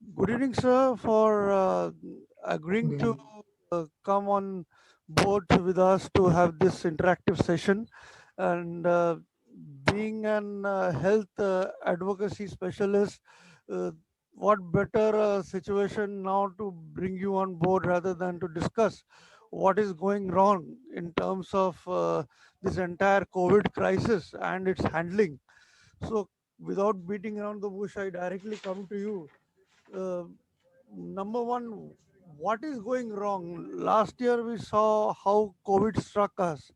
Good evening, sir, for Good agreeing to evening. come on board with us to have this interactive session. And being an health advocacy specialist, uh, what better situation now to bring you on board rather than to discuss what is going wrong in terms of this entire COVID crisis and its handling. So, without beating around the bush, I directly come to you. Uh, Number one, what is going wrong? Last year we saw how COVID struck us,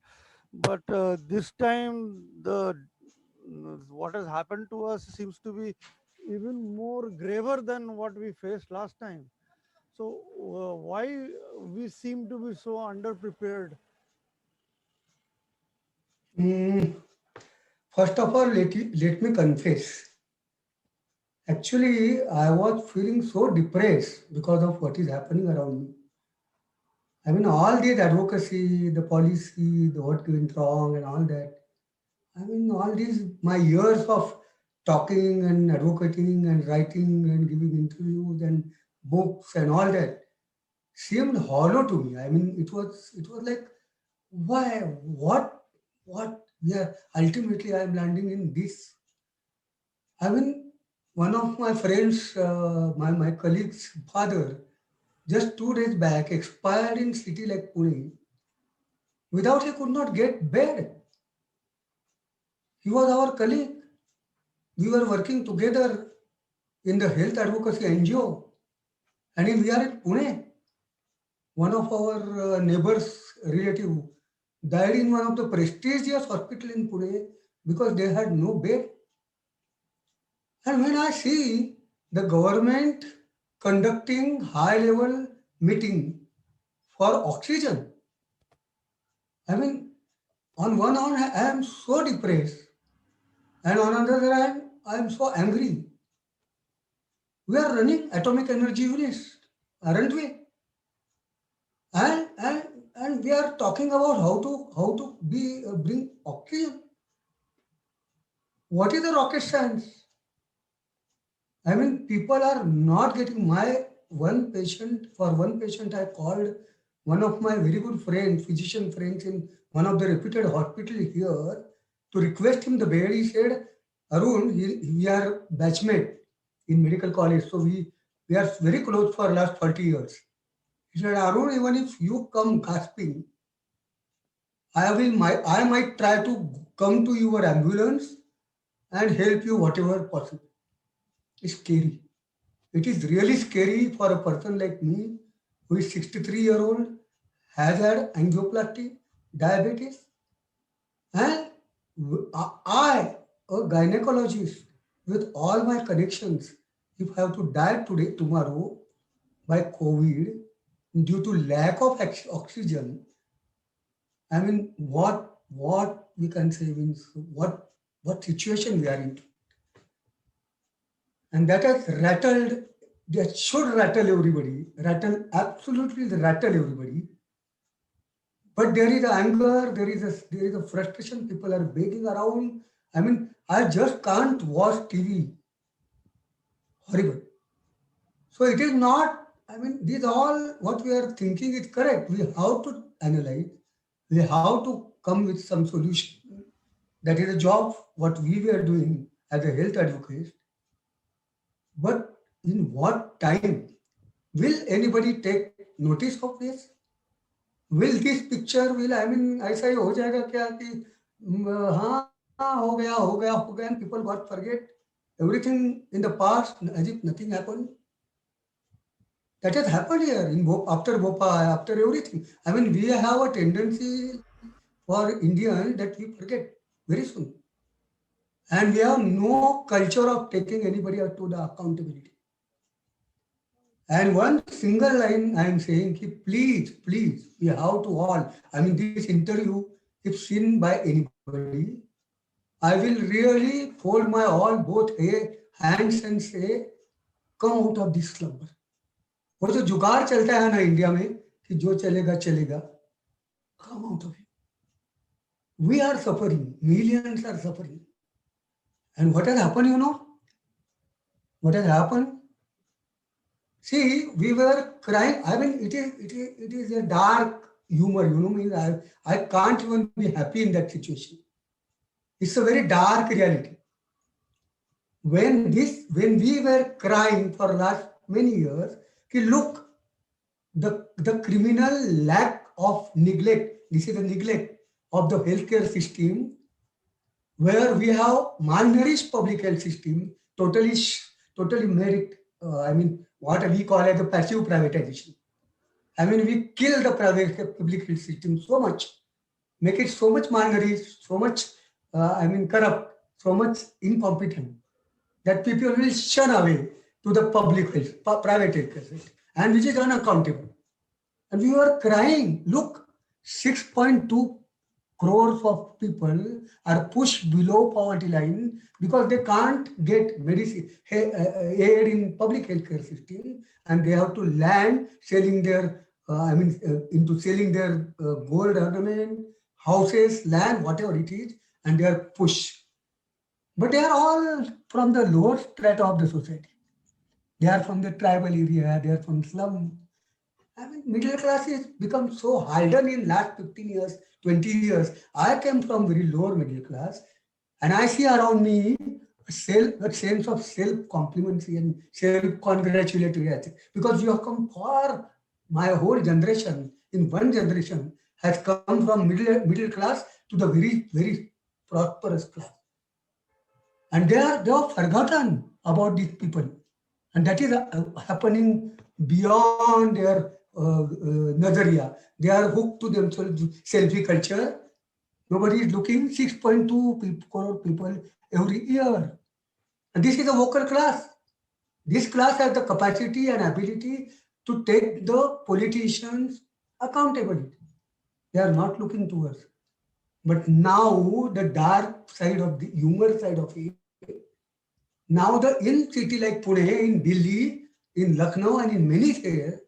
but this time the what has happened to us seems to be even more graver than what we faced last time. So why we seem to be so underprepared? Mm, First of all, let me confess. Actually, I was feeling so depressed because of what is happening around me. I mean, all this advocacy, the policy, the what went wrong, and all that. I mean, all these my years of talking and advocating and writing and giving interviews and books and all that seemed hollow to me. I mean, it was like why what we are ultimately I am landing in this. I mean, one of my friends, my colleague's father, just 2 days back expired in city like Pune without he could not get bed. He was our colleague. We were working together in the health advocacy NGO, and we are in Pune. One of our neighbors' relative died in one of the prestigious hospital in Pune because they had no bed. And when I see the government conducting high level meeting for oxygen, I mean, on one hand, I am so depressed, and on another hand, I am so angry. We are running atomic energy units, aren't we? And and we are talking about how to be bring oxygen. What is the rocket science? I mean, people are not getting my one patient. For one patient, I called one of my very good friends, physician friends in one of the reputed hospital here to request him the bed. He said, Arun, we are batchmate in medical college, so we are very close for last 30 years. He said, Arun, even if you come gasping, I might try to come to your ambulance and help you whatever possible. It's scary. It is really scary for a person like me who is 63-year-old, has had angioplasty, diabetes, and I, a gynecologist, with all my connections, if I have to die today, tomorrow by COVID due to lack of oxygen, I mean, what we can say means what situation we are in, and that has rattled. That should rattle everybody, rattle absolutely rattle everybody. But there is a anger, there is a frustration. People are begging around. I mean, I just can't watch TV. Horrible. So it is not. I mean, these all what we are thinking is correct. We have to analyze. We have to come with some solution. That is a job what we were doing as a health advocate. But in what time will anybody take notice of this? Will this picture will I mean ऐसा ही हो जाएगा क्या कि हाँ हो गया and people got forget everything in the past as if nothing happened. That has happened here in after Bhopal, after everything. I mean, we have a tendency for Indian that we forget very soon, and we have no culture of taking anybody up to the accountability. And one single line I am saying, ki, please, we have to all. I mean, this interview, if seen by anybody, I will really fold my all both hands and say, come out of this slumber. वो जो जुगाड़ चलता है ना India में कि जो चलेगा चलेगा, come out of it. We are suffering. Millions are suffering. And what has happened, you know? What has happened? See, we were crying. I mean, it is a dark humor, means I can't even be happy in that situation. It's a very dark reality. When we were crying for last many years, ki look, the criminal lack of neglect, this is the neglect of the healthcare system, where we have malnourished public health system, totally made it, I mean, what we call as a passive privatization. I mean, we kill the private public health system so much, make it so much malnourished, so much, corrupt, so much incompetent, that people will shun away to the public health, private health, and which is unaccountable. And we were crying. Look, 6.2 crores of people are pushed below poverty line because they can't get medicine aid in public healthcare system, and they have to land selling their, into selling their gold ornament, houses, land, whatever it is, and they are pushed. But they are all from the lower strata of the society. They are from the tribal area. They are from slum. I mean, middle class has become so hardened in last 15 years, 20 years. I came from very lower middle class, and I see around me a sense of self-complimency and self-congratulatory attitude, because you have come far. My whole generation, in one generation, has come from middle class to the very prosperous class, and they are forgotten about these people, and that is happening beyond their nazaria. They are hooked to themselves selfie culture. Nobody is looking. 6.2 crore people every year, and this is a vocal class. This class has the capacity and ability to take the politicians accountability. They are not looking to us. But now the dark side of the humor side of it. Now the in city like Pune, in Delhi, in Lucknow, and in many states,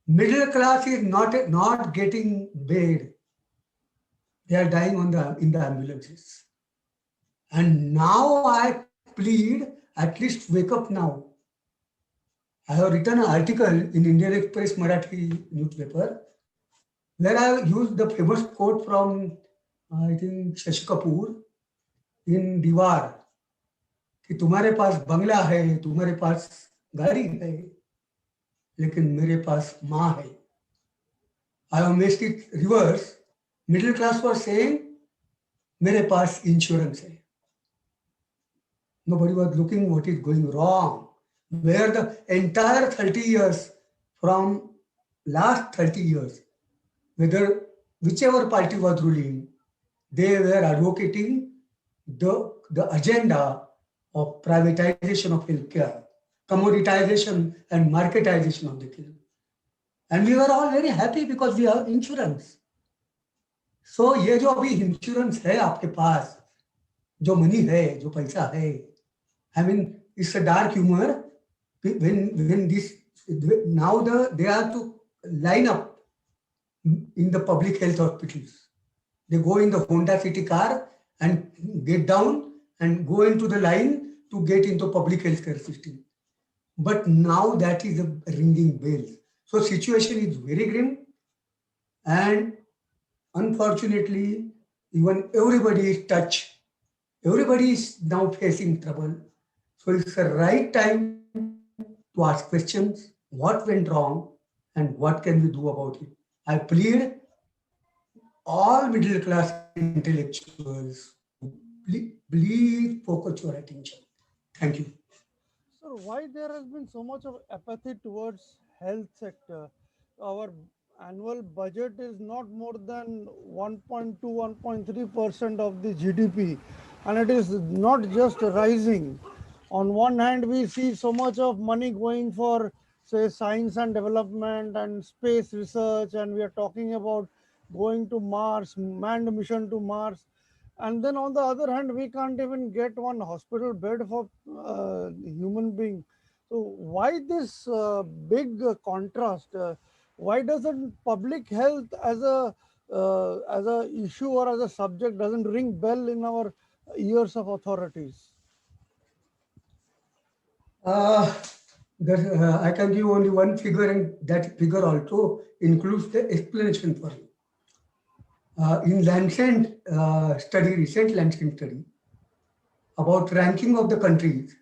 middle class is not getting bed. They are dying in the ambulances. And now I plead, at least wake up now. I have written an article in Indian Express Marathi newspaper where I have used the famous quote from, I think, Shashi Kapoor in Diwar, कि तुम्हारे पास बंगला है, तुम्हारे पास गाड़ी है, लेकिन मेरे पास माँ है. I have made it reverse. Middle class was saying, मेरे पास insurance है. Nobody was looking what is going wrong. Where the entire 30 years, from last 30 years, whether whichever party was ruling, they were advocating the agenda of privatization of healthcare, commoditization and marketization of the care. And we were all very happy because we have insurance. So ये जो अभी insurance है आपके पास, जो money है, जो पैसा है, I mean, it's a dark humor. When this now they have to line up in the public health hospitals. They go in the Honda City car and get down and go into the line to get into public healthcare system. But now that is a ringing bell. So situation is very grim, and unfortunately, even everybody is touched. Everybody is now facing trouble. So it's the right time to ask questions, what went wrong and what can we do about it. I plead all middle class intellectuals to please focus your attention. Thank you. So why there has been so much of apathy towards health sector? Our annual budget is not more than 1.2, 1.3% of the GDP, and it is not just rising. On one hand, we see so much of money going for, say, science and development and space research, and we are talking about going to Mars, manned mission to Mars. And then on the other hand, we can't even get one hospital bed for human being. So why this big contrast? Why doesn't public health as a issue or as a subject doesn't ring bell in our ears of authorities? Uh, I can give only one figure, and that figure also includes the explanation for you. In Lancet study, recent Lancet study about ranking of the countries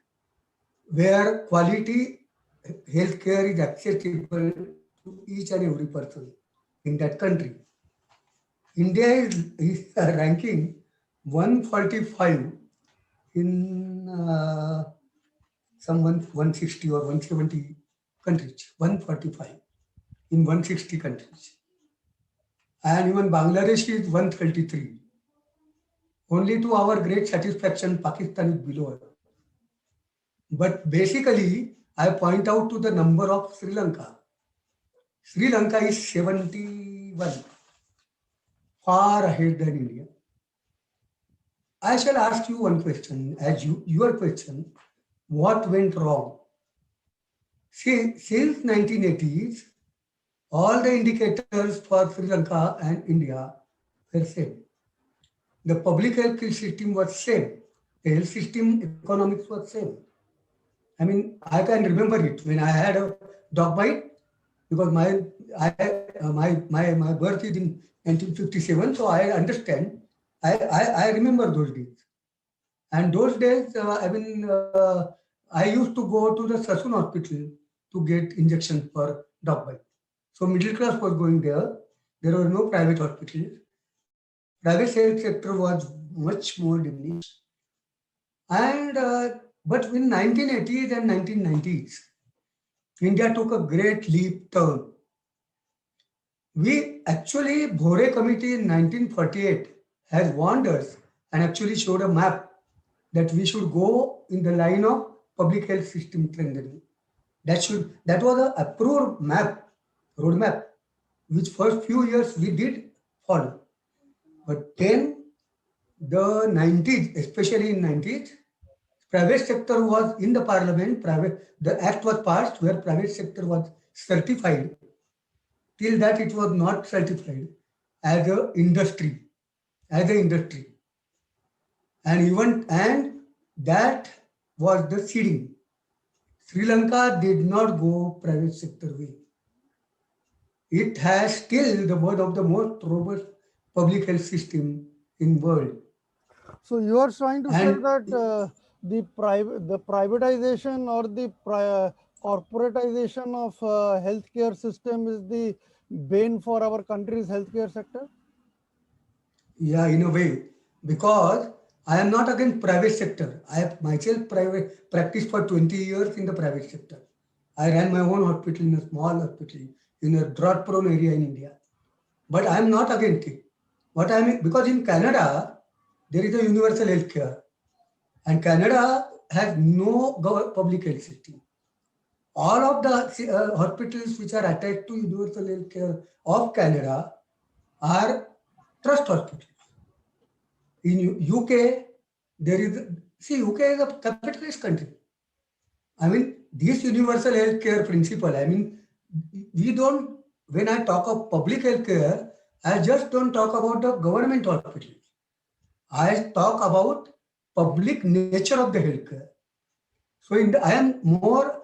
where quality healthcare is accessible to each and every person in that country. India is ranking 145 in some 160 or 170 countries, 145 in 160 countries. And even Bangladesh is 133. Only to our great satisfaction, Pakistan is below us. But basically, I point out to the number of Sri Lanka. Sri Lanka is 71, far ahead than India. I shall ask you one question, as your question, what went wrong? See, since 1980s, all the indicators for Sri Lanka and India were same. The public health system was same. The health system economics was same. I mean, I can remember it when I had a dog bite because my birth is in 1957, so I understand. I remember those days. And those days, I used to go to the Sassoon hospital to get injection for dog bite. So middle class was going there. There were no private hospitals. Private health sector was much more diminished. And but in 1980s and 1990s, India took a great leap turn. We actually, Bhore Committee in 1948 has warned us and actually showed a map that we should go in the line of public health system strengthening. That was an approved map, roadmap, which first few years we did follow. But then the 90s, especially in 90s, private sector was in the parliament, the act was passed where private sector was certified. Till that it was not certified as a industry, as an industry. And that was the seeding. Sri Lanka did not go private sector way. It has still the one of the most robust public health system in world. So you are trying to say And that the privatization or the corporatization of healthcare system is the bane for our country's healthcare sector? yeah, in a way, because I am not against private sector. I have myself practiced for 20 years in the private sector. I ran my own hospital in a small hospital in a drought-prone area in India. But I am not against it. What I mean, because in Canada, there is a universal health care. And Canada has no public health system. All of the hospitals which are attached to universal health care of Canada are trust hospitals. In UK, there is, UK is a capitalist country. I mean, this universal health care principle, I mean, we don't, when I talk of public health care, I just don't talk about the government hospitals. I talk about public nature of the healthcare. So I am more,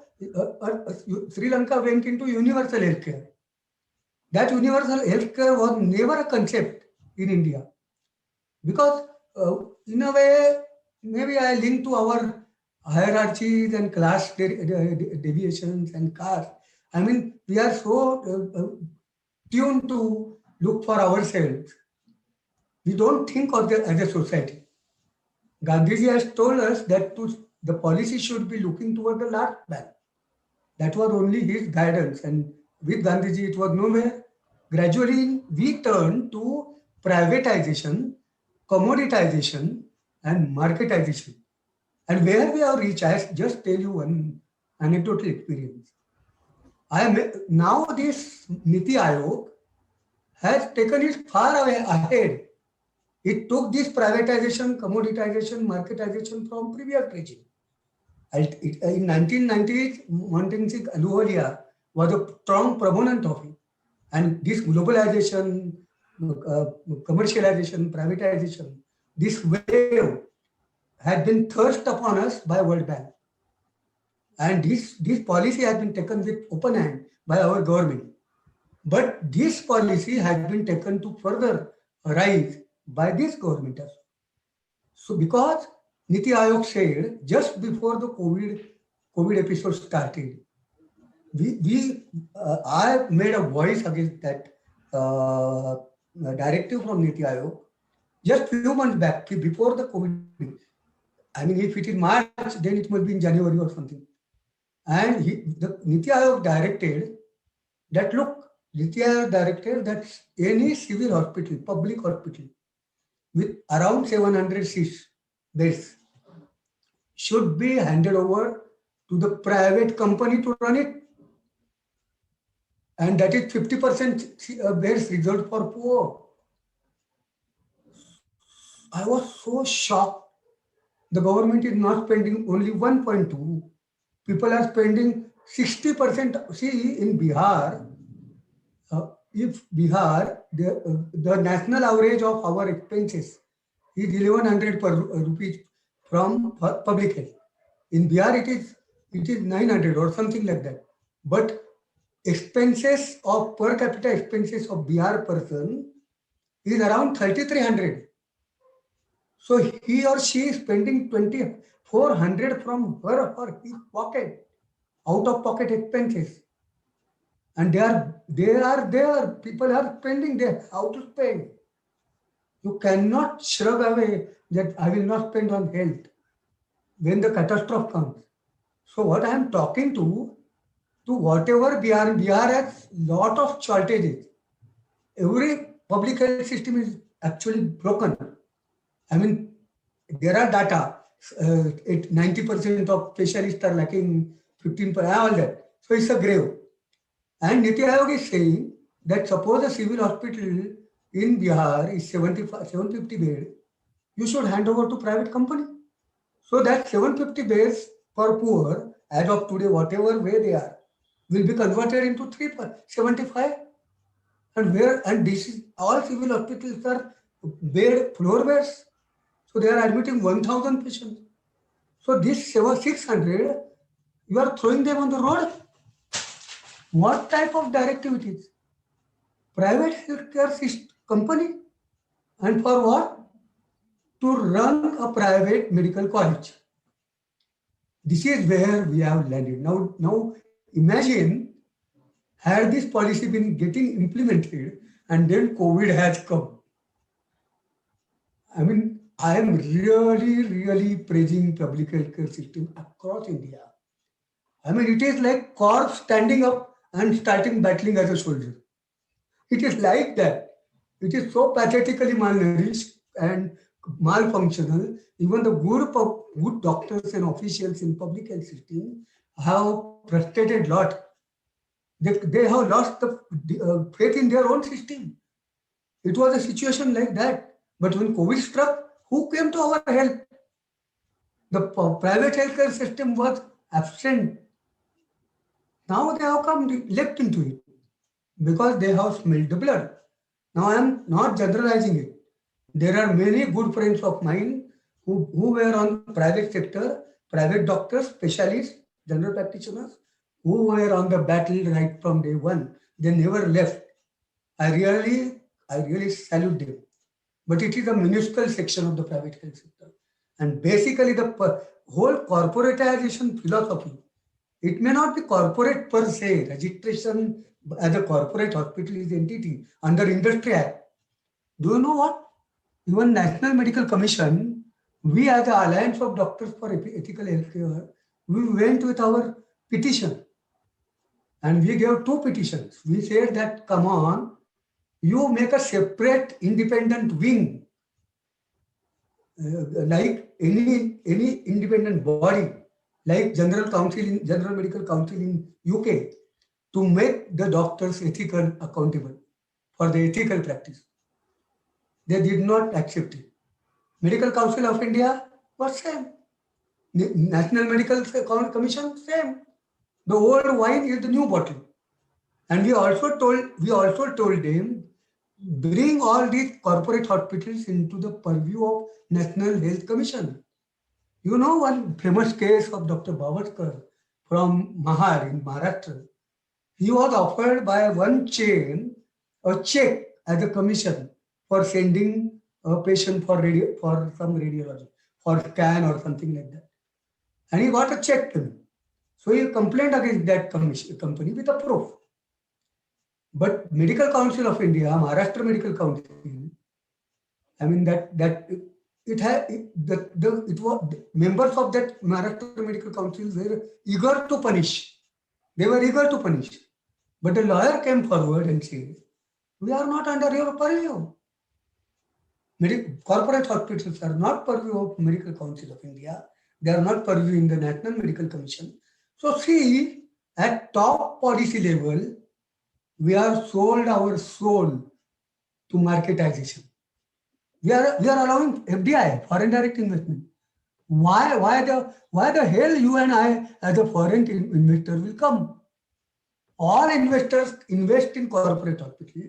Sri Lanka went into universal healthcare. That universal healthcare was never a concept in India. Because in a way, maybe I link to our hierarchies and class deviations and caste. I mean, we are so tuned to look for ourselves. We don't think of it as a society. Gandhiji has told us that the policy should be looking toward the last man. That was only his guidance. And with Gandhiji, it was nowhere. Gradually, we turned to privatization, commoditization, and marketization. And where we have reached, I just tell you one anecdotal experience. Now this Niti Aayog has taken it far away ahead. It took this privatization, commoditization, marketization from previous regime. In 1990s, Monteng Singh Ahluwalia was a strong proponent of it. And this globalization, commercialization, privatization, this wave had been thrust upon us by World Bank. And this policy has been taken with open hand by our government. But this policy has been taken to further rise by this government as well. So because Niti Aayog said just before the COVID episode started, I made a voice against that directive from Niti Aayog just few months back before the COVID. I mean, if it is March, then it must be in January or something. And the Niti Aayog directed that look, Niti Aayog directed that any civil hospital, public hospital with around 700 seats, beds should be handed over to the private company to run it. And that is 50% beds reserved for poor. I was so shocked. The government is not spending only 1.2. People are spending 60%. See, in Bihar, if Bihar, the national average of our expenses is 1100 per rupees from public health. In Bihar, it is 900 or something like that. But expenses of per capita expenses of Bihar person is around 3300. So he or she is spending 2400 from her or his pocket, out of pocket expenses. And they are there. People are spending, they have to spend. You cannot shrug away that I will not spend on health when the catastrophe comes. So what I am talking to whatever Bihar has lot of shortages. Every public health system is actually broken. I mean, there are data. 90% of specialists are lacking, 15%, all that. So it's a grave. And Niti Aayog is saying that suppose a civil hospital in Bihar is 750 bed, you should hand over to private company. So that 750 beds per poor, as of today, whatever way they are, will be converted into 375. And this is all civil hospitals are floor beds. So they are admitting 1,000 patients. So this 600, you are throwing them on the road. What type of directive it is? Private healthcare company, and for what? To run a private medical college. This is where we have landed. Now imagine, had this policy been getting implemented and then COVID has come. I mean, I am really praising public healthcare system across India. I mean, it is like corpse standing up and starting battling as a soldier. It is like that. It is so pathetically malnourished and malfunctional. Even the good doctors and officials in public health system have frustrated lot. They have lost the faith in their own system. It was a situation like that. But when COVID struck, who came to our help? The private healthcare system was absent. Now they have come leapt into it because they have smelled the blood. Now I am not generalizing it. There are many good friends of mine who were on private sector, private doctors, specialists, general practitioners, who were on the battle right from day one. They never left. I really salute them. But it is a minuscule section of the private health sector. And basically the whole corporatization philosophy, it may not be corporate per se. Registration as a corporate hospital is entity under Industry Act. Do you know what? Even National Medical Commission, we as the Alliance of Doctors for Ethical Healthcare, we went with our petition. And we gave 2 petitions. We said that, come on, you make a separate independent wing, like any independent body, like General Medical Council in UK, to make the doctors ethical accountable for the ethical practice. They did not accept it. Medical Council of India was same. National Medical Commission, same. The old wine is the new bottle. And we also told them, bring all these corporate hospitals into the purview of National Health Commission. You know one famous case of Dr. Babatkar, from Mahar in Maharashtra. He was offered by one chain a check as a commission for sending a patient for for some radiology, for scan or something like that. And he got a check to me. So he complained against that company with a proof. But Medical Council of India, Maharashtra Medical Council, I mean that it had it was members of that Maharashtra Medical Council were eager to punish. They were eager to punish. But a lawyer came forward and said, "We are not under your purview. Corporate hospitals are not purview of Medical Council of India. They are not purview in the National Medical Commission. So see, at top policy level, we are sold our soul to marketization. We are allowing FDI, foreign direct investment. Why the hell you and I as a foreign investor will come? All investors invest in corporate hospital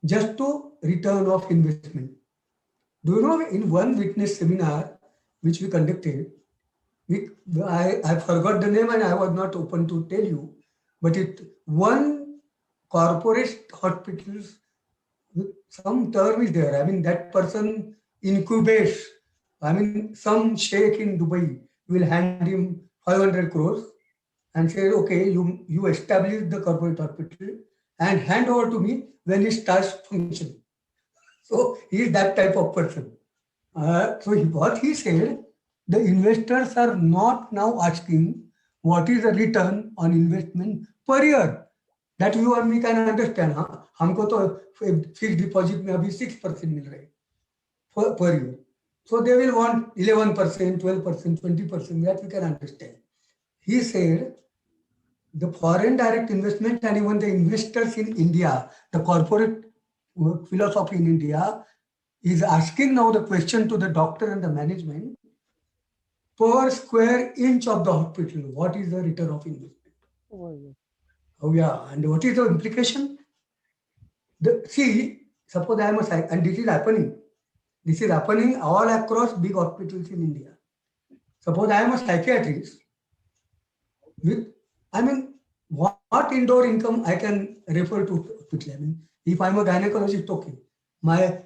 just to return of investment. Do you know in one witness seminar which we conducted, I forgot the name and I was not open to tell you, but one corporate hospitals, some term is there. I mean, that person incubates. I mean, some sheikh in Dubai will hand him 500 crores and say, okay, you establish the corporate hospital and hand over to me when it starts functioning. So he is that type of person. What he said, the investors are not now asking what is the return on investment per year. That you and me can understand. हाँ हमको तो fix deposit में अभी 6% मिल रहा है per year. So they will want 11%, 12%, 20%. That we can understand. He said the foreign direct investment and even the investors in India, the corporate philosophy in India is asking now the question to the doctor and the management per square inch of the hospital, what is the return of investment? Oh yeah, and what is the implication? Suppose I am a and this is happening. This is happening all across big hospitals in India. Suppose I am a psychiatrist with, I mean, what indoor income I can refer to hospital. I mean, if I'm a gynecologist, okay, my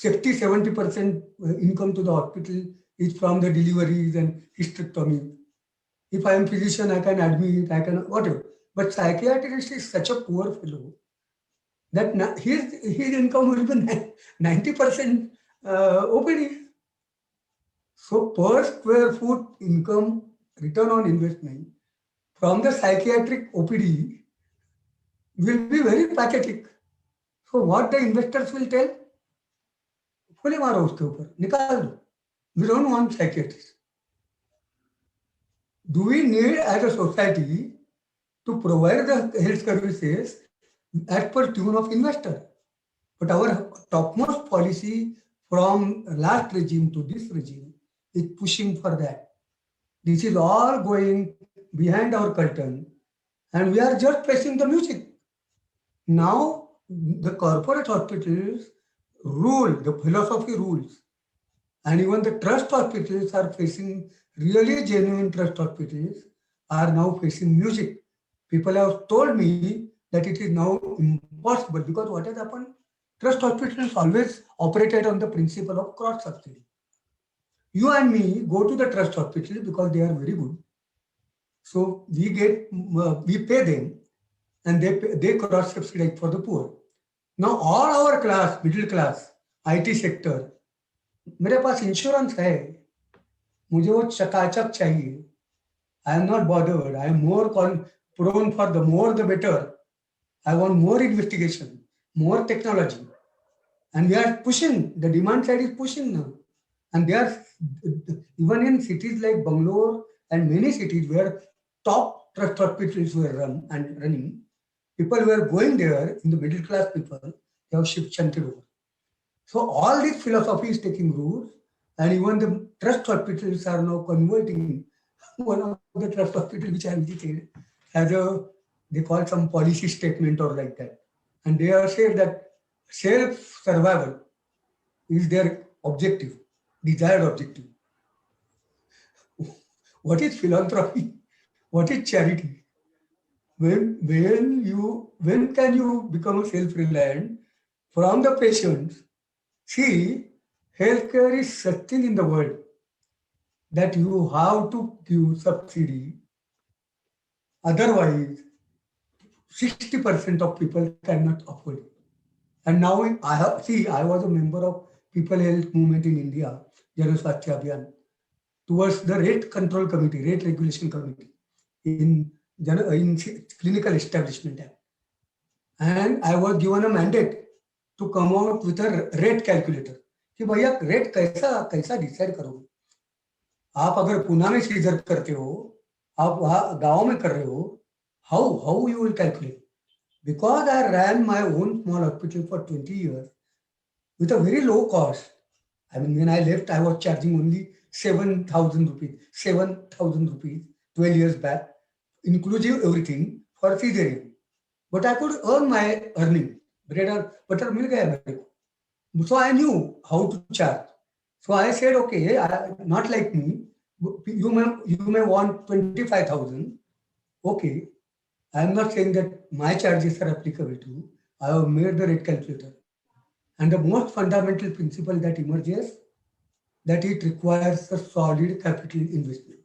60-70% income to the hospital is from the deliveries and hysterectomy. If I am physician, I can admit, I can whatever. But psychiatrist is such a poor fellow that his income will be 90% OPD. So per square foot income return on investment from the psychiatric OPD will be very pathetic. So what the investors will tell? गोली मारो उसके ऊपर निकाल दो. We don't want psychiatrists. Do we need as a society to provide the health services as per tune of investor? But our topmost policy from last regime to this regime is pushing for that. This is all going behind our curtain and we are just facing the music. Now the corporate hospitals rule, the philosophy rules. And even the trust hospitals are facing, really genuine trust hospitals are now facing music. People have told me that it is now impossible because what has happened? Trust hospitals always operated on the principle of cross subsidy. You and me go to the trust hospital because they are very good. So we pay them and they cross subsidize for the poor. Now all our class, middle class, IT sector, मेरे पास insurance है, मुझे वो चकाचक चाहिए. I am not bothered. I am more prone for the more the better. I want more investigation, more technology. And we are pushing, the demand side is pushing now. And they are, even in cities like Bangalore and many cities where top trust hospitals were running, people were going there, in the middle class people, they have shunted over. So all this philosophy is taking root, and even the trust hospitals are now converting. One of the trust hospitals which I visited has they call some policy statement or like that. And they are saying that self-survival is their desired objective. What is philanthropy? What is charity? When can you become a self-reliant from the patients? See, healthcare is such thing in the world that you have to give subsidy. Otherwise, 60% of people cannot afford it. And now I was a member of People Health Movement in India, Jan Swasthya Abhiyan, towards the rate control committee, rate regulation committee in, in Clinical Establishment Act. And I was given a mandate to come out with a rate calculator कि भैया rate कैसा कैसा decide करोगे. आप अगर पुणे में scissor करते हो, आप वहाँ गांव में कर रहे हो, how you will calculate. Because I ran my own small hospital for 20 years with a very low cost. I mean, when I left, I was charging only 7,000 rupees, 7,000 rupees 12 years back, inclusive everything for cesarean. But I could earn my earning. Bread or butter मिल गया मेरे को. So I knew how to charge. So I said, okay, not like me. You may want 25,000. Okay, I am not saying that my charges are applicable to you. I have made the rate calculator. And the most fundamental principle that emerges that it requires a solid capital investment.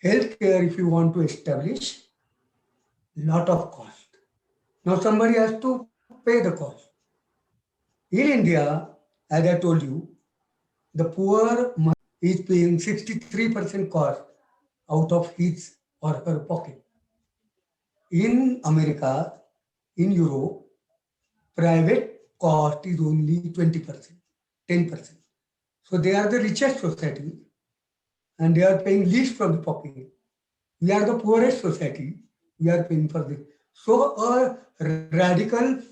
Healthcare, if you want to establish, lot of cost. Now somebody has to pay the cost. In India, as I told you, the poor is paying 63% cost out of his or her pocket. In America, in Europe, private cost is only 20%, 10%. So they are the richest society and they are paying least from the pocket. We are the poorest society. We are paying for this. So a radical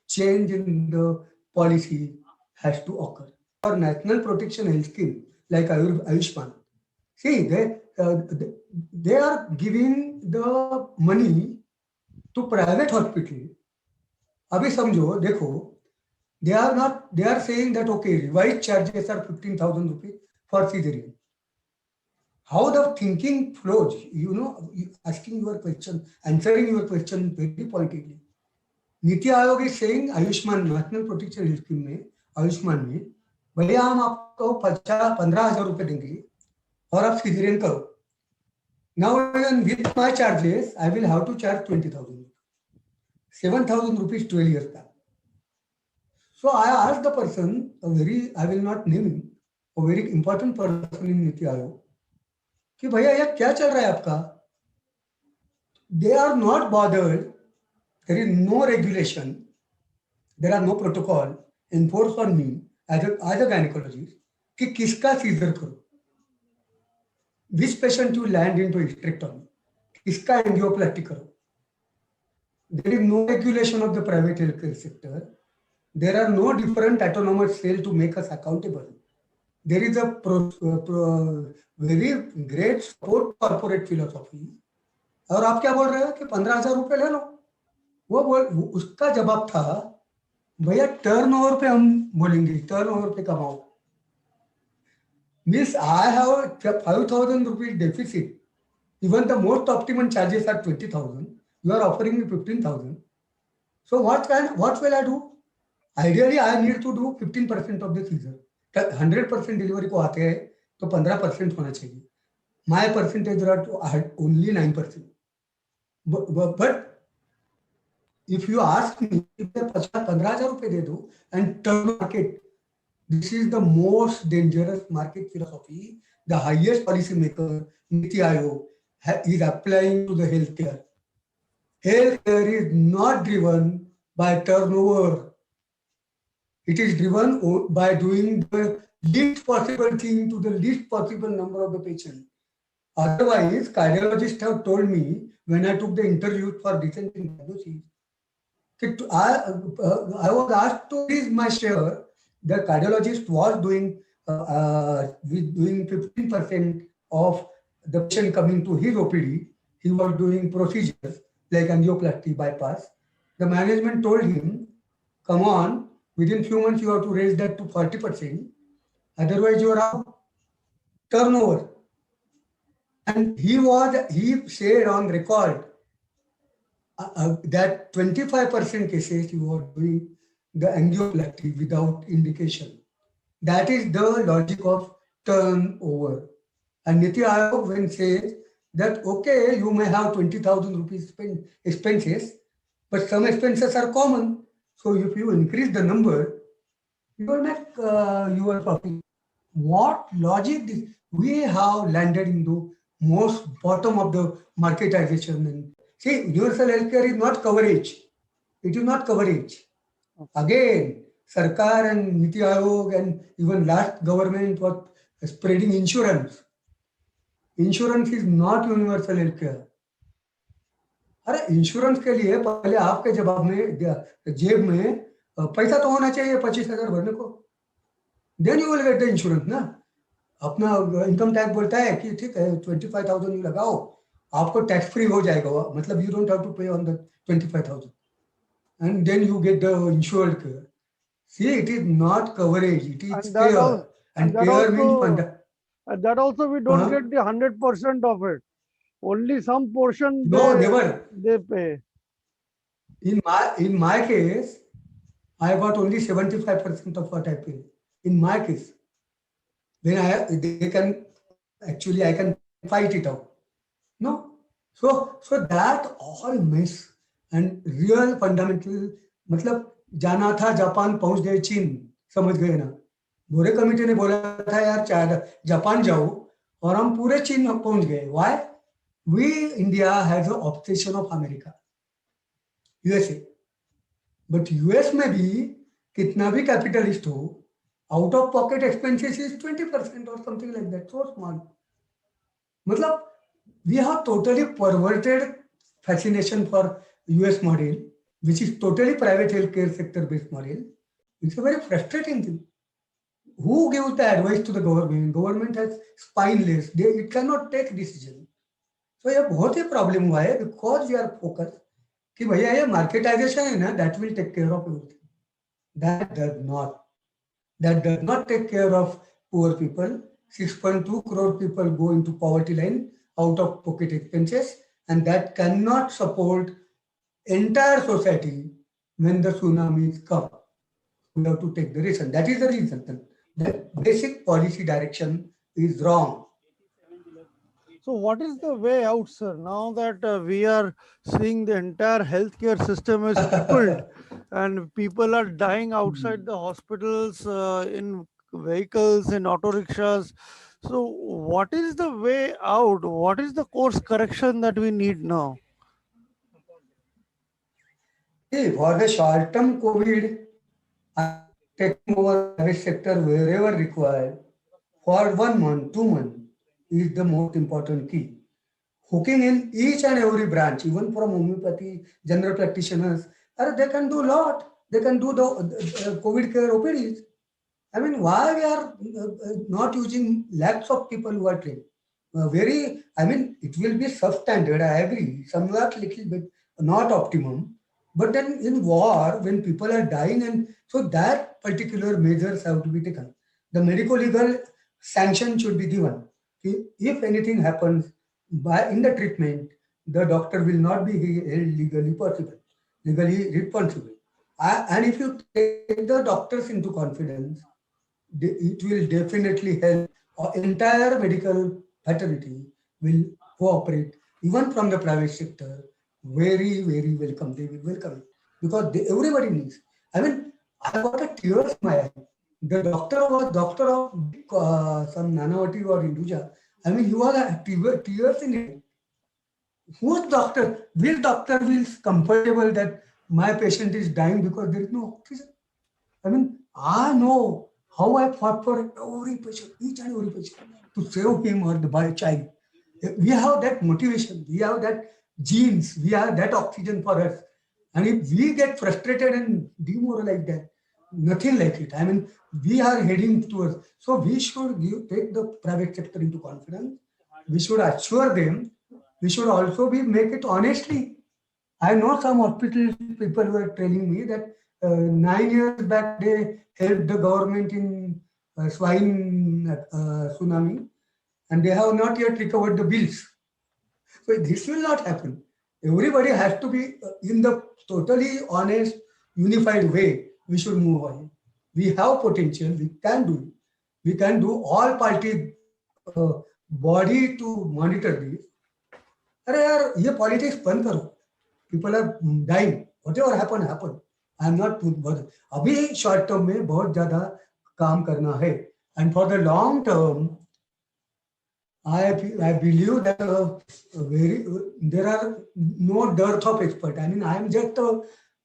change in the policy has to occur. For national protection health scheme like Ayushman, see they are giving the money to private hospital. अभी समझो देखो, they are saying that okay, revised charges are 15,000 rupees for cesarean. How the thinking flows, asking your question, answering your question very pointedly. NITI Aayog is saying Ayushman national protection health scheme में, आयुष्मान में भैया हम आपको 15,000 रुपए देंगे और आप सीजरियन करो. Now with my charges, I will have to charge 20,000, 7,000 rupees 12 years back. So I asked the person, I will not name him, a very important person in NITI Aayog, कि भैया ये क्या चल रहा है आपका. They are not bothered. There is no regulation. There are no protocol enforced on me as a gynecologist कि किसका सीजर करो. Which patient you land into hysterectomy, किसका एंजियोप्लास्टी करो. There is no regulation of the private healthcare sector. There are no different autonomous cells to make us accountable. There is a very great support corporate philosophy. और आप क्या बोल रहे हो कि 15,000 रुपए ले लो. उसका जवाब था भैया टर्नओवर पे हम बोलेंगे, टर्नओवर पे कमाओ. Means I have 5,000 rupees deficit. Even the most optimum charges are 20,000. You are offering me 15,000. So what will I do? Ideally, I need to do 15% of the season. 100% delivery को आते हैं तो 15% होना चाहिए. My percentage are only 9%. But if you ask me, if 15,000 रुपए दे दो and turn market, this is the most dangerous market philosophy. The highest policy maker, Niti Aayog, is applying to the healthcare. Healthcare is not driven by turnover. It is driven by doing the least possible thing to the least possible number of the patient. Otherwise, cardiologists have told me when I took the interview for recent diagnosis, I was asked to increase my share. The cardiologist was doing 15% of the patient coming to his OPD. He was doing procedures like angioplasty, bypass. The management told him, come on, within few months you have to raise that to 40%. Otherwise you are out. Turnover. And he said on record that 25% cases you are doing the angioplasty without indication. That is the logic of turnover. And Niti Aayog when says that okay, you may have 20,000 rupees expenses, but some expenses are common. So if you increase the number, you will make your profit. What logic we have landed into most bottom of the marketization. And see, universal healthcare is not coverage. It is not coverage. Again, Sarkar and Niti Aayog and even last government was spreading insurance. Insurance is not universal healthcare. अरे insurance के लिए पहले आपके जवाब में जेब में पैसा तो होना चाहिए 25,000 भरने को, then you will get the insurance ना. अपना इनकम टैक्स बोलता है कि ठीक है 25,000 यू लगाओ, आपको टैक्स फ्री हो जाएगा, मतलब यू डोंट हैव टू पे on the 25,000 and then you get the insured care. See, it is not coverage, it is care. And care means that also we don't get the 100% of it. Only some portion they pay. In my case, I got only 75% of what I pay. In my case, then I can fight it out. No, so that all mess. And real fundamental, मतलब जाना था Japan, पहुंच गए चीन, समझ गए ना. बोरे कमेटी ने बोला था यार जापान जाओ, और हम पूरे चीन पहुंच गए. Why? We India has an obsession of America, USA. But US में भी कितना भी कैपिटलिस्ट हो, out of pocket expenses is 20% or something like that. So small. मतलब we have totally perverted fascination for US model, which is totally private healthcare sector based model. It's a very frustrating thing. Who gives the advice to the government? Government has spineless. It cannot take decision. So ये बहुत ही problem हुआ है, because we are focused कि भैया ये marketization है ना, that will take care of everything. That does not take care of poor people. 6.2 crore people go into poverty line out of pocket expenses, and that cannot support entire society when the tsunamis come. We have to take the risk, and that is the reason. The basic policy direction is wrong. So what is the way out, sir? Now that we are seeing the entire healthcare system is crippled and people are dying outside the hospitals, in vehicles, in auto rickshaws. So what is the way out? What is the course correction that we need now? See, for the short-term COVID, taking over private sector wherever required for 1 month, 2 months is the most important key. Hooking in each and every branch, even from homeopathy, general practitioners, they can do a lot. They can do the COVID care OPDs. I mean, why we are not using lakhs of people who are trained? It will be substandard, I agree, somewhat little bit, not optimum. But then in war, when people are dying, and so that particular measures have to be taken. The medico-legal sanction should be given. If anything happens in the treatment, the doctor will not be held legally responsible. And if you take the doctors into confidence, it will definitely help. Our entire medical fraternity will cooperate, even from the private sector. Very, very welcome. They will welcome it because everybody needs. I mean, I got a tears in my eye. The doctor was doctor of some Nanavati or Hinduja. I mean, he was tears in it. Whose doctor? Will doctor feels comfortable that my patient is dying because there is no oxygen? I mean, I know how I fought for every patient, each and every patient, to save him or the child. We have that motivation. We have that genes. We have that oxygen for us. And if we get frustrated and demoralized, that nothing like it. I mean, we are heading towards. So we should take the private sector into confidence. We should assure them. We should also make it honestly. I know some hospitals people were telling me that 9 years back they helped the government in swine tsunami, and they have not yet recovered the bills. So this will not happen. Everybody has to be in the totally honest, unified way. We should move on. We have potential. We can do it. We can do all party body to monitor this. अरे यार ये politics बंद करो. People are dying. Whatever happen. I am not अभी short term में बहुत ज्यादा काम करना है. And for the long term, I believe that there are no dearth of expert. I mean, I am just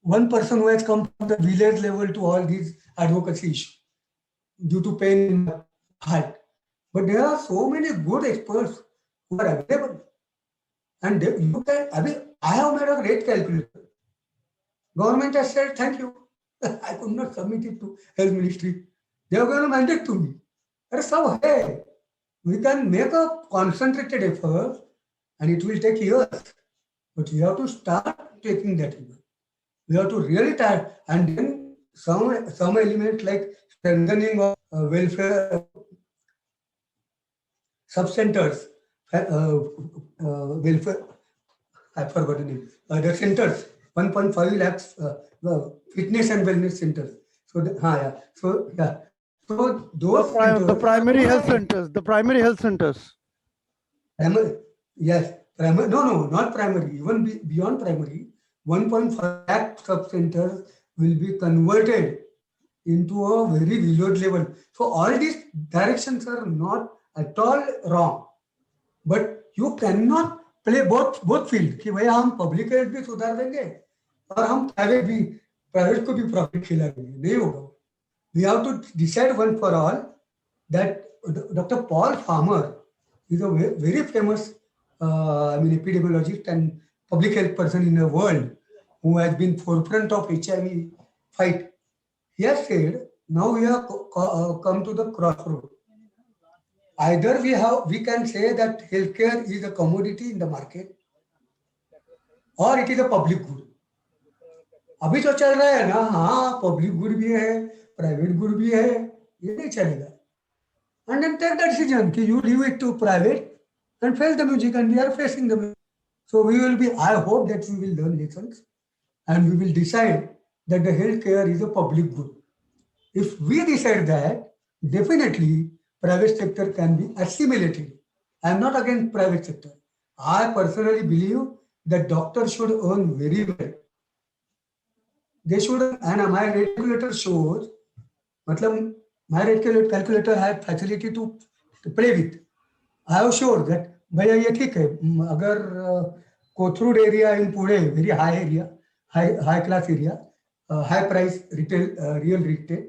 one person who has come from the village level to all these advocacy issues due to pain in my heart. But there are so many good experts who are available. And you can, I have made a great calculator. Government has said, thank you. I could not submit it to health ministry. They are going to mandate to me. So, hey, we can make a concentrated effort and it will take years. But we have to start taking that effort. We have to really try, and then some elements like strengthening of welfare sub-centers, welfare, I forgot the name, the centers, 1.5 lakhs fitness and wellness centers. So, so those the primary health centers, the primary health centers. Yes, no, not primary, even beyond primary, 1.5 lakh sub-centers will be converted into a very village level. So all these directions are not at all wrong. But you cannot play both field कि भाई हम public health भी सुधार देंगे और हम private को भी प्रॉफिट खिला देंगे. नहीं होगा. We have to decide one for all that Dr. Paul Farmer is a very famous epidemiologist and public health person in the world who has been forefront of HIV fight. He has said, now we have come to the crossroad. Either we can say that healthcare is a commodity in the market or it is a public good. अभी जो चल रहा है ना, हाँ public good भी है, private good भी है, ये नहीं चलेगा. And then take the decision कि you leave it to private and face the music, and we are facing the music. So I hope that we will learn lessons and we will decide that the healthcare is a public good. If we decide that, definitely private sector can be assimilated. I am not against private sector. I personally believe that doctors should earn very well. They should, and my regulator shows, my rate calculator has facility to play with. I have sure that भैया ये ठीक है. अगर Kothurud area in Pune, very high area, high class area, high price retail, real retail.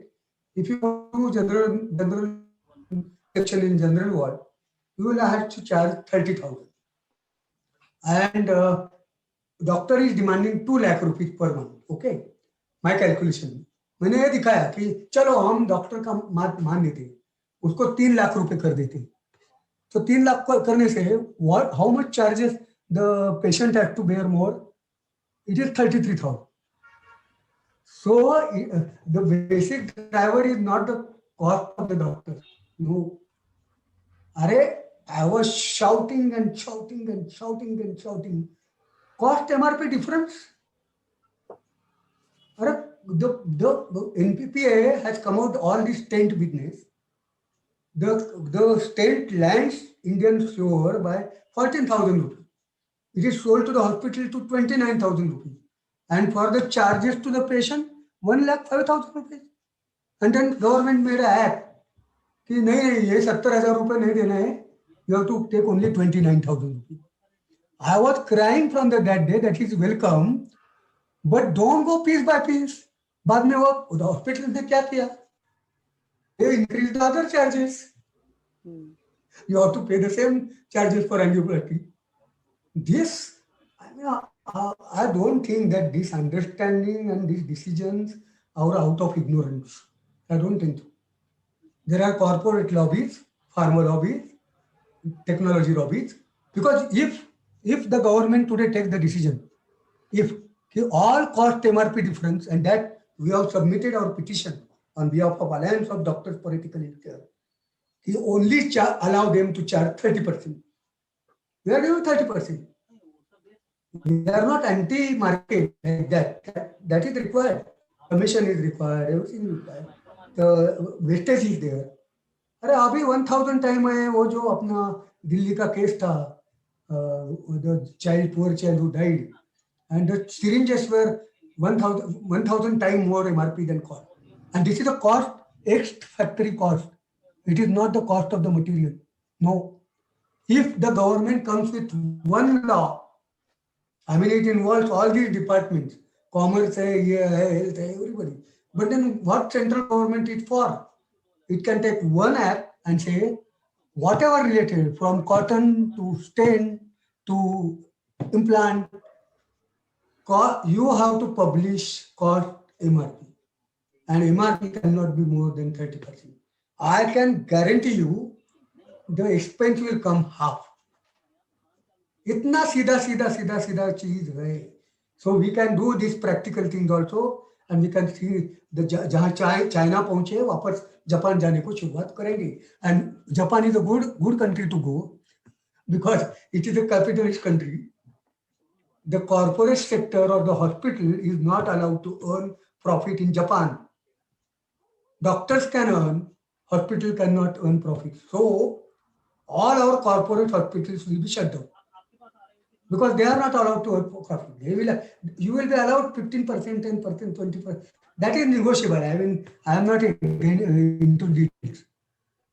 If you do general section in general ward, you will have to charge 30,000. And doctor is demanding 2 lakh rupees per month. Okay, my calculation. मैंने ये दिखाया कि चलो हम doctor का मान देते हैं, उसको 3 लाख रुपए कर देते हैं. तो 3 लाख करने से how much charges the patient has to bear more? It is 33,000. So the basic driver is not the cost of the doctor. No. I was shouting and shouting and shouting and shouting. Cost MRP difference. The NPPA has come out all this stent business. The stent lands Indian shore by 14,000 rupees. It is sold to the hospital to 29,000 rupees. And for the charges to the patient, 1,05,000 rupees. And then government made an act कि नहीं ये 70,000 रुपए नहीं देना है. You have to take only 29,000 rupees. I was crying from that day that is welcome, but don't go piece by piece. बाद में वो हॉस्पिटल ने क्या किया? They increased the other charges. You have to pay the same charges for angioplasty. This, I don't think that this understanding and these decisions are out of ignorance. I don't think so. There are corporate lobbies, pharma lobbies, technology lobbies. Because if the government today takes the decision, if all cost MRP difference, and that we have submitted our petition on behalf of Alliance of Doctors for Ethical Healthcare, he only allow them to charge 30%. We are giving 30%. We are not anti-market like that. That is required. Commission is required. Everything is required. The wastage is there. अरे अभी 1000 time है वो जो अपना दिल्ली का case था the child poor child who died and the syringes were 1000 times more MRP than cost. And this is the cost, ex factory cost. It is not the cost of the material. No. If the government comes with one law, I mean, it involves all these departments, commerce, health, everybody. But then what central government is for? It can take one act and say, whatever related, from cotton to stain to implant, you have to publish cost MRP, and MRP cannot be more than 30%. I can guarantee you the expense will come half. इतना सीधा सीधा सीधा सीधा चीज है. So we can do these practical things also, and we can see the जहाँ China पहुंचे वापस जापान जाने को शुरुआत करेंगे. And Japan is a good country to go because it is a capitalist country. The corporate sector of the hospital is not allowed to earn profit in Japan. Doctors can earn, hospital cannot earn profit. So all our corporate hospitals will be shut down because they are not allowed to earn profit. You will be allowed 15%, 10%, 20%. That is negotiable. I mean, I am not into details.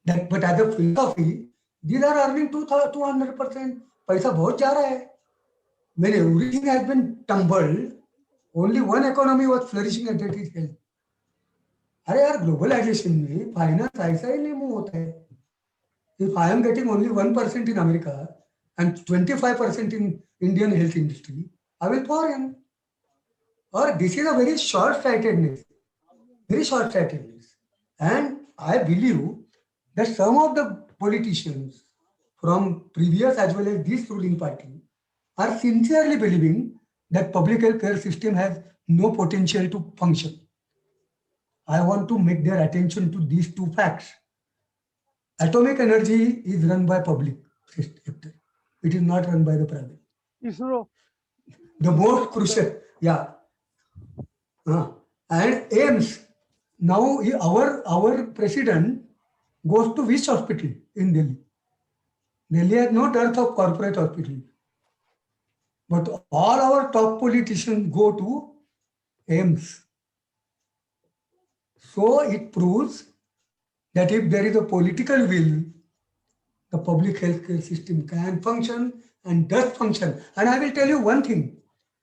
But as a philosophy, these are earning 200%. पैसा बहुत जा रहा है. When everything has been tumbled, only one economy was flourishing, and that is health. अरे यार globalisation में finance ऐसा ही नहीं मूव होता है. If I am getting only 1% in America and 25% in Indian health industry, I will pour in. Or this is a very short-sightedness, very short-sightedness. And I believe that some of the politicians from previous as well as this ruling party are sincerely believing that public health care system has no potential to function. I want to make their attention to these two facts. Atomic energy is run by public sector. It is not run by the private. ISRO. The most crucial, yeah. And AIMS, now our president goes to which hospital in Delhi? Delhi has no dearth of corporate hospital. But all our top politicians go to AIMS. So it proves that if there is a political will, the public healthcare system can function and does function. And I will tell you one thing.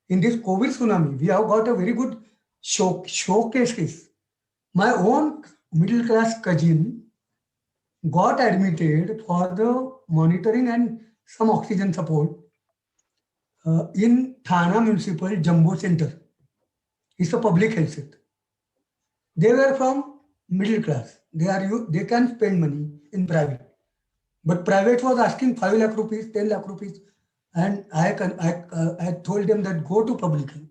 In this COVID tsunami, we have got a very good showcases. My own middle class cousin got admitted for the monitoring and some oxygen support in Thana Municipal Jumbo Center. It's a public health sector. They were from middle class. They can spend money in private. But private was asking 5 lakh rupees, 10 lakh rupees. And I told them that go to public health.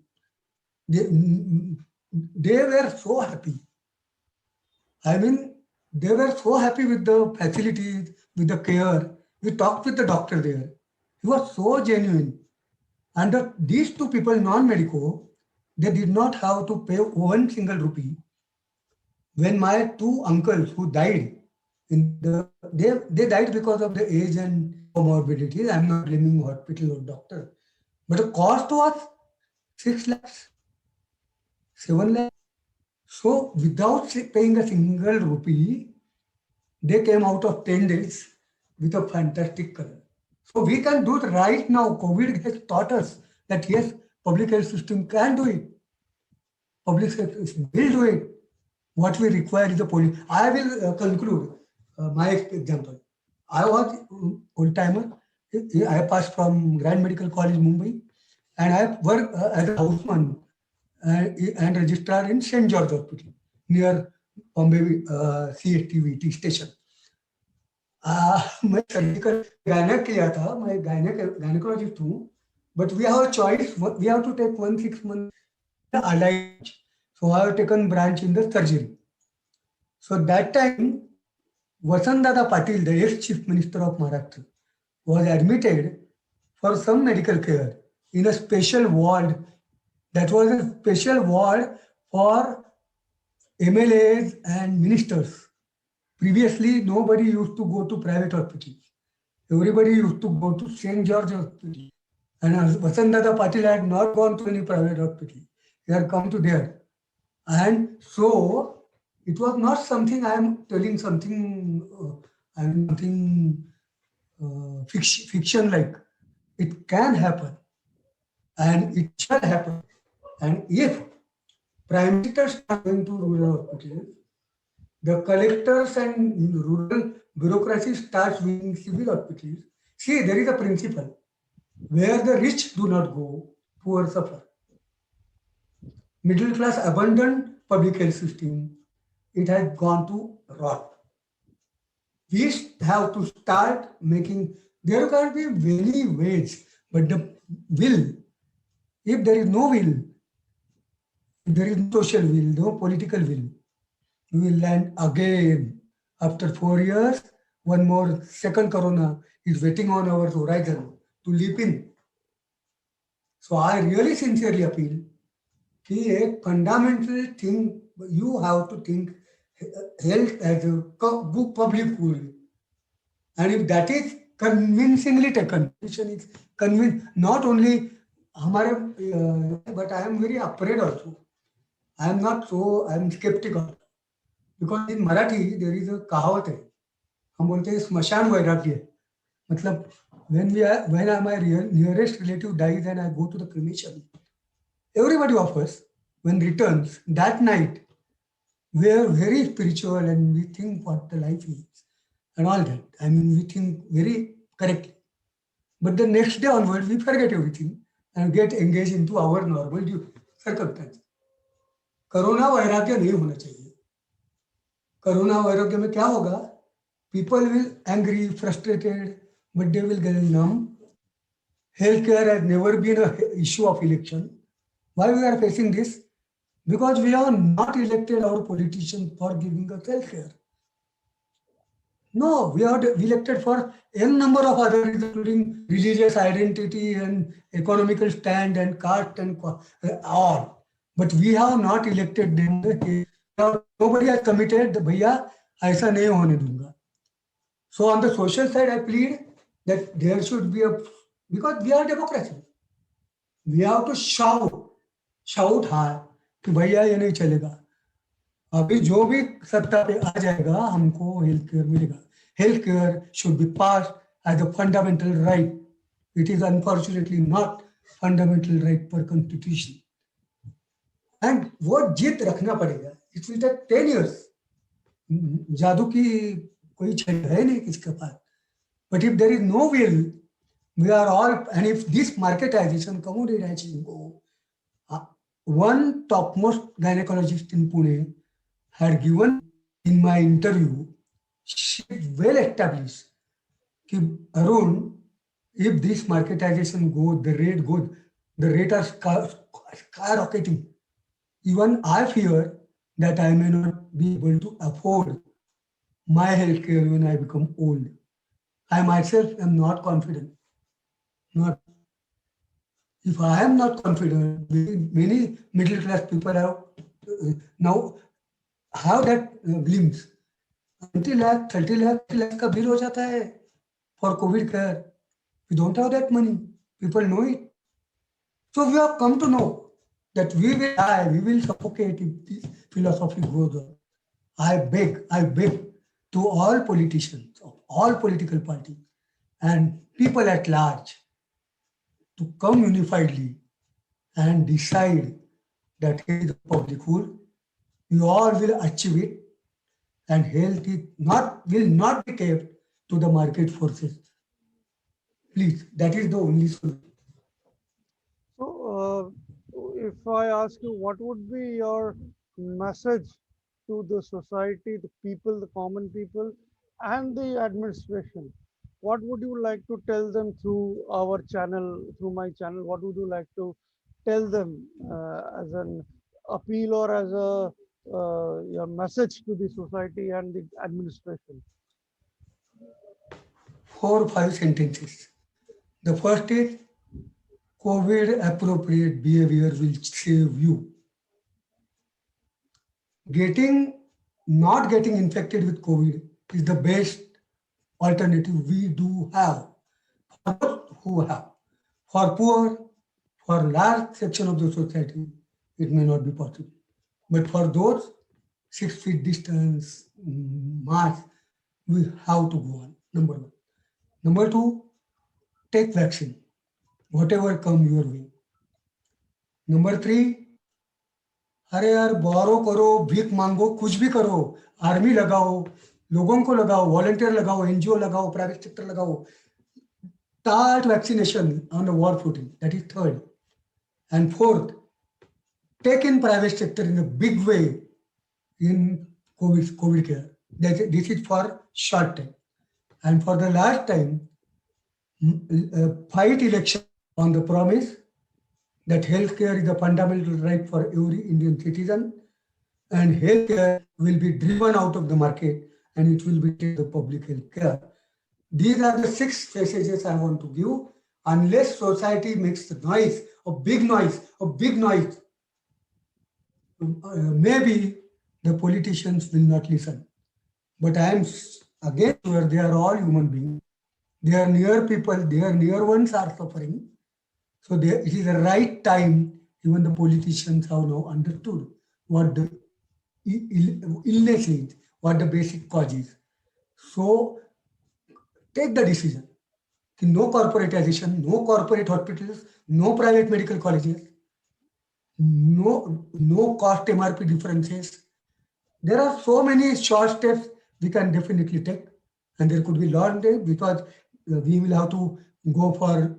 They were so happy. I mean, they were so happy with the facilities, with the care. We talked with the doctor there. He was so genuine. And these two people, non-medico, they did not have to pay one single rupee. When my two uncles who died, they died because of the age and comorbidities. I'm not blaming hospital or doctor. But the cost was 6 lakhs, 7 lakhs. So without paying a single rupee, they came out of 10 days with a fantastic color. So we can do it right now. COVID has taught us that yes, public health system can do it. Public health system will do it. What we require is a policy. I will conclude my example. I was old timer. I passed from Grand Medical College, Mumbai, and I worked as a houseman and registrar in St. George Hospital near Bombay CSTVT station. मैं surgical gynaec किया था. मैं gynaecologist हूँ. But we have a choice. We have to take 1 month allied. So I have taken branch in the surgery. So that time, Vasantdada Patil, the ex-chief minister of Maharashtra, was admitted for some medical care. in a special ward. That was a special ward for MLAs and ministers. Previously, nobody used to go to private hospitals. Everybody used to go to St. George Hospital. And Vasantdada Patil had not gone to any private hospital. He had come to there. And so it was not something I am telling something, fiction like. It can happen and it shall happen. And if prime ministers are going to rural hospitals, the collectors and rural bureaucracy starts winning civil hospitals. See, there is a principle where the rich do not go, poor suffer. Middle class abandoned public health system. It has gone to rot. We have to start making, there can't be many ways, but the will, if there is no will, if there is no social will, no political will, we will land again. After 4 years, one more second corona is waiting on our horizon to leap in. So I really sincerely appeal कि एक fundamental thing you have to think health as a public good, and if that is convincingly taken, is convinced not only हमारे but I am very afraid also. I am not so, I am skeptical because in Marathi there is a कहावत है, हम बोलते हैं स्मशान वैराग्य. मतलब when my nearest relative dies and I go to the cremation, everybody of us, when returns that night, we are very spiritual and we think what the life is and all that. I mean, we think very correctly. But the next day onward, we forget everything and get engaged into our normal circumstances. Corona वैराग्य नहीं होना चाहिए. Corona वैराग्य में क्या होगा? People will angry, frustrated, but they will get numb. Healthcare has never been an issue of election. Why we are facing this? Because we have not elected our politicians for giving us healthcare. No, we are elected for n number of other reasons, including religious identity and economical stand and caste and all. But we have not elected them. Nobody has committed, bhaiya, aisa nahi hone dunga. So on the social side, I plead that there should be because we are democracy. We have to shout high कि भैया ये नहीं चलेगा. अभी जो भी सत्ता पे आ जाएगा हमको हेल्थ केयर मिलेगा. Health care should be pass as a fundamental right. It is unfortunately not fundamental right per constitution. And वो जिद रखना पड़ेगा. It will take 10 years. जादू की कोई छड़ है नहीं किसके पास. But if there is no will, we are all, and if this marketization, commoditization go, one topmost gynecologist in Pune had given in my interview, she is well established, कि Arun, if this marketization goes, the rate are skyrocketing. Even I fear that I may not be able to afford my healthcare when I become old. I myself am not confident. Not if I am not confident, many middle class people have now have that glimpse. 20 lakh, 30 lakh, 30 lakh का bill हो जाता है for COVID care. We don't have that money. People know it. So we have come to know that we will die, we will suffocate if this philosophy goes on. I beg to all politicians of all political parties and people at large to come unifiedly and decide that it is the public good. We all will achieve it, and health will not be kept to the market forces. Please, that is the only solution. So, if I ask you, what would be your message to the society, the people, the common people, and the administration? What would you like to tell them through our channel, through my channel? What would you like to tell them as an appeal or as a your message to the society and the administration? 4 or 5 sentences. The first is COVID appropriate behavior will save you. Not getting infected with COVID is the best alternative we do have. For those who have, for poor, for large section of the society, it may not be possible. But for those 6 feet distance, mask, we have to go on. Number one. Number two, take vaccine, whatever come your way. Number three, अरे यार बोरो करो, भीख मांगो, कुछ भी करो, army लगाओ, लोगों को लगाओ, वॉलंटियर लगाओ, एनजीओ लगाओ, प्राइवेट सेक्टर लगाओ. Start vaccination on the war footing. That is third. And fourth, take in private sector in a big way in COVID care. This is for short time. And for the last time, fight election on the promise that healthcare is a fundamental right for every Indian citizen, and healthcare will be driven out of the market and it will be the public healthcare. These are the 6 messages I want to give. Unless society makes the noise, a big noise, maybe the politicians will not listen. But I am again sure they are all human beings. They are near people, their near ones are suffering. So it is the right time. Even the politicians have now understood what the illness is, what the basic cause is. So take the decision. No corporatization, no corporate hospitals, no private medical colleges, no cost MRP differences. There are so many short steps we can definitely take, and there could be long days because we will have to go for.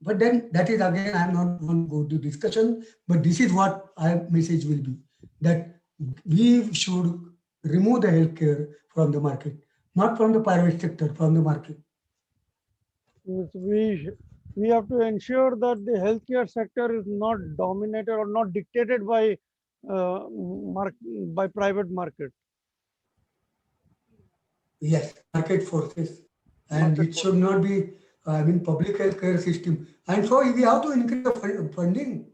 But then that is again, I am not going to go to discussion. But this is what our message will be: that we should remove the healthcare from the market, not from the private sector, from the market. We have to ensure that the healthcare sector is not dominated or not dictated by private market. Yes, market forces, and it should not be. Public healthcare system, and so we have to increase the funding.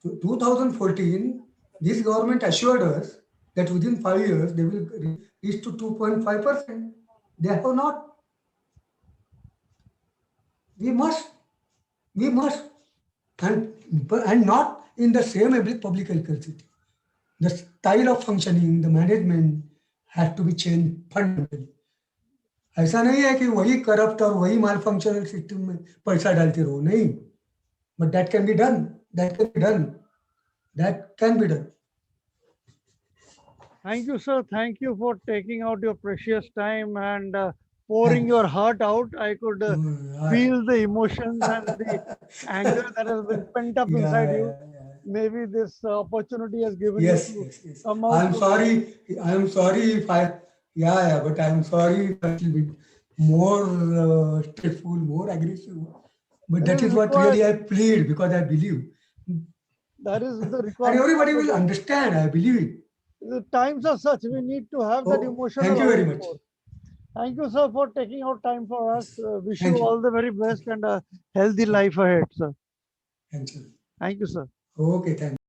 2014, this government assured us that within 5 years they will reach to 2.5%. They have not. We must, and not in the same public healthcare system. The style of functioning, the management has to be changed fundamentally. ऐसा नहीं है कि वही corrupt और वही माल functional system में पैसा डालते रहो, नहीं. But that can be done. Thank you, sir. Thank you for taking out your precious time and pouring your heart out. I could feel the emotions and the anger that has been pent up inside you. Maybe this opportunity has given you to come out. I am sorry if I. But I am sorry a little bit more stressful, more aggressive. But that is what really I plead, because I believe. That is the requirement. And everybody will understand, I believe it. The times are such, we need to have that emotional. Thank you very much. Thank you, sir, for taking out time for us. Wish you all the very best and a healthy life ahead, sir. Thank you. Thank you, sir. Okay, thank you.